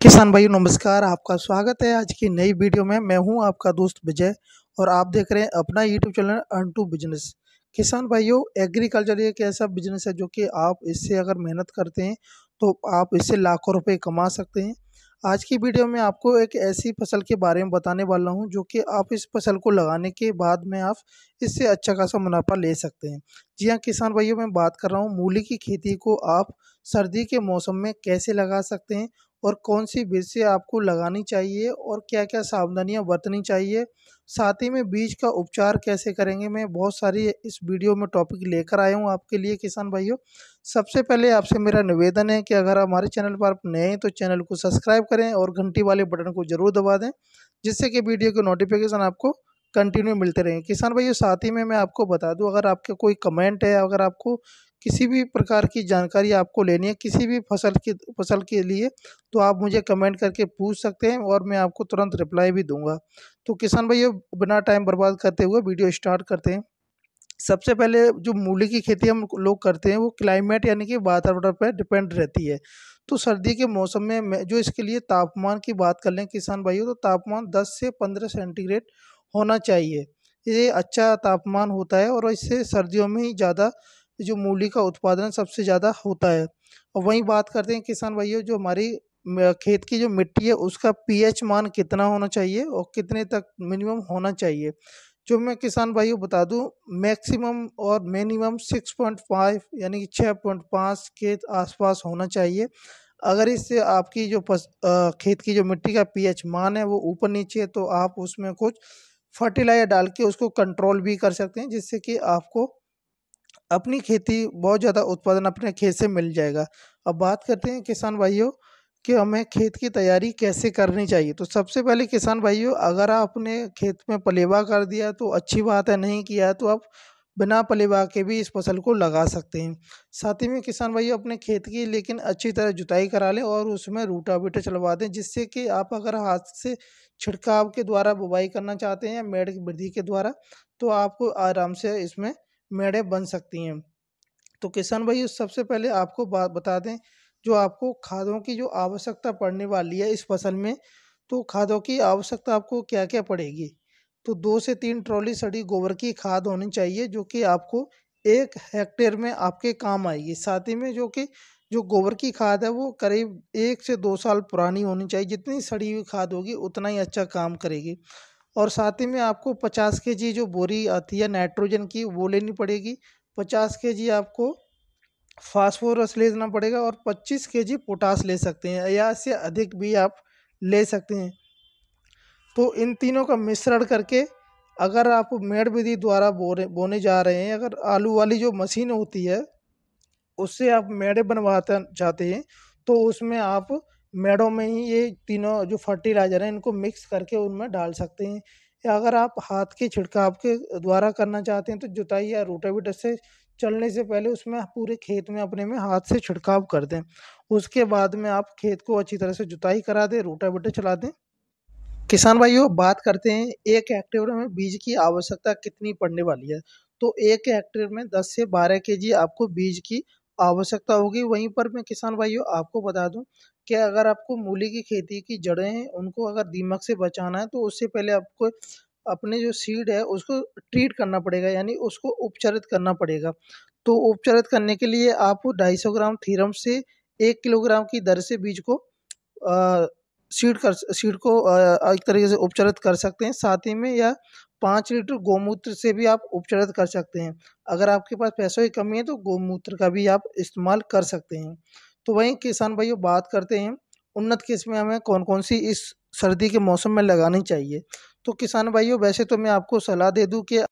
किसान भाइयों नमस्कार। आपका स्वागत है आज की नई वीडियो में। मैं हूं आपका दोस्त विजय और आप देख रहे हैं अपना YouTube channel earn to business. किसान भाइयों, एग्रीकल्चर एक ऐसा बिजनेस है जो कि आप इससे अगर मेहनत करते हैं तो आप इससे लाखों रुपए कमा सकते हैं। आज की वीडियो में आपको एक ऐसी फसल के बारे में बताने वाला हूं जो कि आप इस फसल को लगाने के बाद में आप इससे अच्छा खासा मुनाफा ले सकते हैं। जी हाँ किसान भाइयों, मैं बात कर रहा हूँ मूली की खेती को आप सर्दी के मौसम में कैसे लगा सकते हैं और कौन सी बीज से आपको लगानी चाहिए और क्या-क्या सावधानियां बरतनी चाहिए। साथ ही में बीज का उपचार कैसे करेंगे, मैं बहुत सारी इस वीडियो में टॉपिक लेकर आया हूं आपके लिए किसान भाइयों। सबसे पहले आपसे मेरा निवेदन है कि अगर हमारे चैनल पर आप नए हैं तो चैनल को सब्सक्राइब करें और घंटी वाले बटन को ज़रूर दबा दें, जिससे कि वीडियो के नोटिफिकेशन आपको कंटिन्यू मिलते रहें। किसान भाइयों, साथ ही में मैं आपको बता दूं, अगर आपके कोई कमेंट है, अगर आपको किसी भी प्रकार की जानकारी आपको लेनी है किसी भी फसल के लिए, तो आप मुझे कमेंट करके पूछ सकते हैं और मैं आपको तुरंत रिप्लाई भी दूंगा। तो किसान भाइयों, बिना टाइम बर्बाद करते हुए वीडियो स्टार्ट करते हैं। सबसे पहले जो मूली की खेती हम लोग करते हैं वो क्लाइमेट यानी कि वातावरण पर डिपेंड रहती है। तो सर्दी के मौसम में जो इसके लिए तापमान की बात कर लें किसान भाइयों, तो तापमान 10 से 15 सेंटीग्रेड होना चाहिए। ये अच्छा तापमान होता है और इससे सर्दियों में ही ज़्यादा जो मूली का उत्पादन सबसे ज़्यादा होता है। और वहीं बात करते हैं किसान भाइयों, जो हमारी खेत की जो मिट्टी है उसका पीएच मान कितना होना चाहिए और कितने तक मिनिमम होना चाहिए। जो मैं किसान भाइयों बता दूं, मैक्सिमम और मिनिमम 6.5 यानी कि 6.5 के आसपास होना चाहिए। अगर इससे आपकी जो खेत की जो मिट्टी का पीएच मान है वो ऊपर नीचे है तो आप उसमें कुछ फर्टिलाइजर डाल के उसको कंट्रोल भी कर सकते हैं, जिससे कि आपको अपनी खेती बहुत ज़्यादा उत्पादन अपने खेत से मिल जाएगा। अब बात करते हैं किसान भाइयों कि हमें खेत की तैयारी कैसे करनी चाहिए। तो सबसे पहले किसान भाइयों, अगर आपने खेत में पलेवा कर दिया तो अच्छी बात है, नहीं किया है तो आप बिना पलेवा के भी इस फसल को लगा सकते हैं। साथ ही में किसान भाइयों, अपने खेत की लेकिन अच्छी तरह जुताई करा लें और उसमें रूटावेटर चलवा दें, जिससे कि आप अगर हाथ से छिड़काव के द्वारा बुवाई करना चाहते हैं या मेड़ की वृद्धि के द्वारा, तो आपको आराम से इसमें मेड़ें बन सकती हैं। तो किसान भाई, सबसे पहले आपको बात बता दें, जो आपको खादों की जो आवश्यकता पड़ने वाली है इस फसल में, तो खादों की आवश्यकता आपको क्या-क्या पड़ेगी। तो 2 से 3 ट्रॉली सड़ी गोबर की खाद होनी चाहिए, जो कि आपको 1 हेक्टेयर में आपके काम आएगी। साथ ही में जो गोबर की खाद है वो करीब 1 से 2 साल पुरानी होनी चाहिए। जितनी सड़ी हुई खाद होगी उतना ही अच्छा काम करेगी। और साथ ही में आपको 50 केजी जो बोरी आती है नाइट्रोजन की वो लेनी पड़ेगी। 50 केजी आपको फास्फोरस लेना पड़ेगा और 25 केजी पोटास ले सकते हैं या इससे अधिक भी आप ले सकते हैं। तो इन तीनों का मिश्रण करके अगर आप मेड़ विधि द्वारा बोने जा रहे हैं, अगर आलू वाली जो मशीन होती है उससे आप मेड़े बनवाना चाहते हैं, तो उसमें आप मेड़ों में ही ये तीनों जो फर्टिलाइज़र हैं इनको मिक्स करके उनमें डाल सकते हैं। या अगर आप हाथ के छिड़काव के द्वारा करना चाहते हैं तो जुताई या रोटावेटर से चलने से पहले उसमें पूरे खेत में अपने में हाथ से छिड़काव कर दें। उसके बाद में आप खेत को अच्छी तरह से जुताई करा दें, रोटावेटर चला दें। किसान भाइयों, बात करते हैं 1 हेक्टेयर में बीज की आवश्यकता कितनी पड़ने वाली है। तो 1 हेक्टेयर में 10 से 12 केजी आपको बीज की आवश्यकता होगी। वहीं पर मैं किसान भाइयों आपको बता दूं कि अगर आपको मूली की खेती की जड़ें हैं उनको अगर दीमक से बचाना है तो उससे पहले आपको अपने जो सीड है उसको ट्रीट करना पड़ेगा, यानी उसको उपचारित करना पड़ेगा। तो उपचारित करने के लिए आप 250 ग्राम थीरम से 1 किलोग्राम की दर से बीज को अ, सीड को एक तरीके से उपचारित कर सकते हैं। साथ ही में या 5 लीटर गौमूत्र से भी आप उपचारित कर सकते हैं। अगर आपके पास पैसों की कमी है तो गौमूत्र का भी आप इस्तेमाल कर सकते हैं। तो वहीं किसान भाइयों, बात करते हैं उन्नत किस्में हमें कौन-कौन सी इस सर्दी के मौसम में लगानी चाहिए। तो किसान भाइयों, वैसे तो मैं आपको सलाह दे दूँ कि